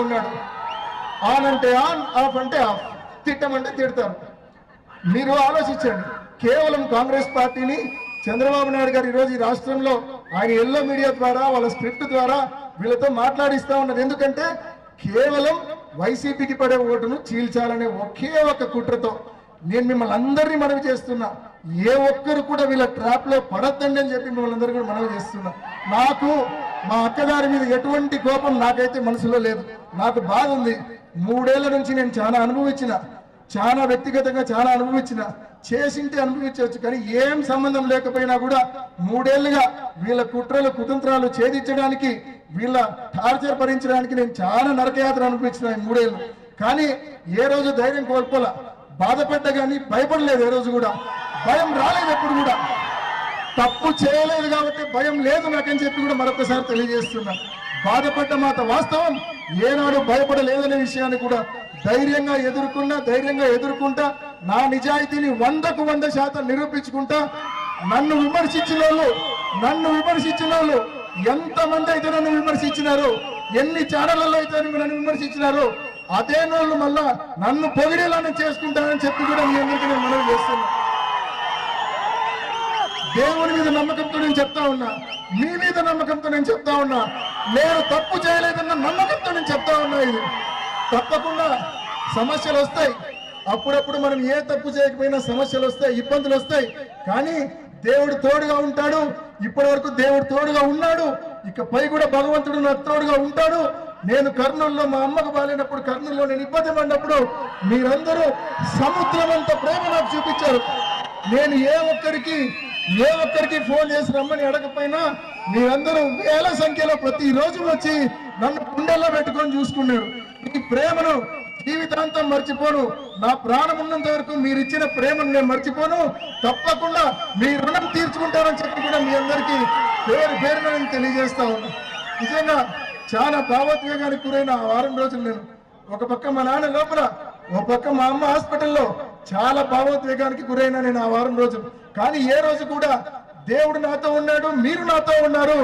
ఉన్నాడు. ఆన్ అంటే on, of అంటే ఆఫ్, తిట్టమంటే తిడతారు. మీరు ఆలోచించండి. కేవలం కాంగ్రెస్ పార్టీని చంద్రబాబు నాయుడు గారు ఈరోజు ఈ రాష్ట్రంలో ఆయన ఎల్లో మీడియా ద్వారా వాళ్ళ స్క్రిప్ట్ ద్వారా వీళ్ళతో మాట్లాడిస్తా ఉన్నారు. ఎందుకంటే కేవలం వైసీపీకి పడే ఓటును చీల్చాలనే ఒకే ఒక కుట్రతో నేను మిమ్మల్ని అందరినీ మనవి చేస్తున్నా. ఏ ఒక్కరు కూడా వీళ్ళ ట్రాప్ లో పడద్దండి అని చెప్పి మిమ్మల్ని అందరూ కూడా మనవి చేస్తున్నా. నాకు మా అక్కగారి మీద ఎటువంటి కోపం నాకైతే మనసులో లేదు. నాకు బాధ ఉంది. 3 ఏళ్ల నుంచి నేను చాలా అనుభవించిన, చాలా వ్యక్తిగతంగా చాలా అనుభవించిన, చేసింటే అనుభవించవచ్చు. కానీ ఏం సంబంధం లేకపోయినా కూడా 3 ఏళ్లుగా వీళ్ళ కుట్రలు కుతంత్రాలు ఛేదించడానికి, వీళ్ళ టార్చర్ భరించడానికి నేను చాలా నరకయాత్ర అనుభవించిన 3 ఏళ్ళు. కానీ ఏ రోజు ధైర్యం కోల్పోలా, బాధపడ్డా కానీ భయపడలేదు. ఏ రోజు కూడా భయం రాలేదు. ఎప్పుడు కూడా తప్పు చేయలేదు కాబట్టి భయం లేదు నాకని చెప్పి కూడా మరొకసారి తెలియజేస్తున్నా. బాధపడ్డ మాట వాస్తవం, ఏనాడు భయపడలేదనే విషయాన్ని కూడా ధైర్యంగా ఎదుర్కొంటా నా నిజాయితీని 100కు 100% నిరూపించుకుంటా. నన్ను విమర్శించిన వాళ్ళు ఎంతమంది అయితే నన్ను విమర్శించినారో, ఎన్ని ఛానళ్లలో అయితే నన్ను విమర్శించినారో, అదే వాళ్ళు మళ్ళా నన్ను పొగిడేలానే చేసుకుంటానని చెప్పి కూడా మీ అందరికీ నేను మనవి చేస్తున్నా. దేవుని మీద నమ్మకంతో నేను చెప్తా ఉన్నా, మీ మీద నమ్మకంతో నేను చెప్తా ఉన్నా, నేను తప్పు చేయలేదన్న నమ్మకంతో నేను చెప్తా ఉన్నా. ఇది తప్పకుండా సమస్యలు వస్తాయి. అప్పుడప్పుడు మనం ఏ తప్పు చేయకపోయినా సమస్యలు వస్తాయి, ఇబ్బందులు వస్తాయి. కానీ దేవుడు తోడుగా ఉంటాడు. ఇప్పటి వరకు దేవుడు తోడుగా ఉన్నాడు. ఇకపై కూడా భగవంతుడు నాకు తోడుగా ఉంటాడు. నేను కర్నూలులో మా అమ్మకు బాలేనప్పుడు, కర్నూలులో నేను ఇబ్బంది పడినప్పుడు మీరందరూ సముద్రం అంత ప్రేమ నాకు చూపించారు. నేను ఏ ఒక్కరికి ఫోన్ చేసి రమ్మని అడగపోయినా మీరందరూ వేల సంఖ్యలో ప్రతిరోజు వచ్చి నన్ను గుండెల్లో పెట్టుకొని చూసుకున్నారు. ఈ ప్రేమను జీవితాంతం మర్చిపోను. నా ప్రాణం ఉన్నంత వరకు మీరు ఇచ్చిన ప్రేమను నేను మర్చిపోను. తప్పకుండా మీ రుణం తీర్చుకుంటారని చెప్పి కూడా మీ అందరికీ పేరున నేను తెలియజేస్తా ఉన్నా. నిజంగా చాలా భావోద్వేగానికి గురైన ఆ వారం రోజులు నేను, ఒక పక్క మా నాన్న లోపల, ఒక పక్క మా అమ్మ హాస్పిటల్లో, చాలా భావోద్వేగానికి గురైన నేను ఆ వారం రోజులు. కానీ ఏ రోజు కూడా దేవుడు నాతో ఉన్నాడు, మీరు నాతో ఉన్నారు,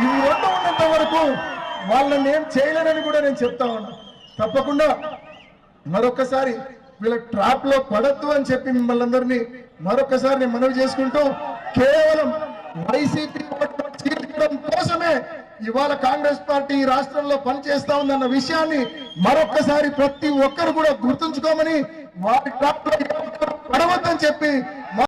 ఇవి రెండు ఉన్నంత వరకు వాళ్ళని ఏం చేయలేనని కూడా నేను చెప్తా ఉన్నా. తప్పకుండా మరొకసారి వీళ్ళ ట్రాప్ లో పడద్దు అని చెప్పి మిమ్మల్ని అందరినీ మరొకసారి నేను మనవి చేసుకుంటూ, కేవలం వైసీపీ చీల్చడం కోసమే ఇవాళ కాంగ్రెస్ పార్టీ ఈ రాష్ట్రంలో పనిచేస్తా ఉందన్న విషయాన్ని మరొకసారి ప్రతి ఒక్కరు కూడా గుర్తుంచుకోమని, వారి ట్రాప్ లో పడవద్దని చెప్పి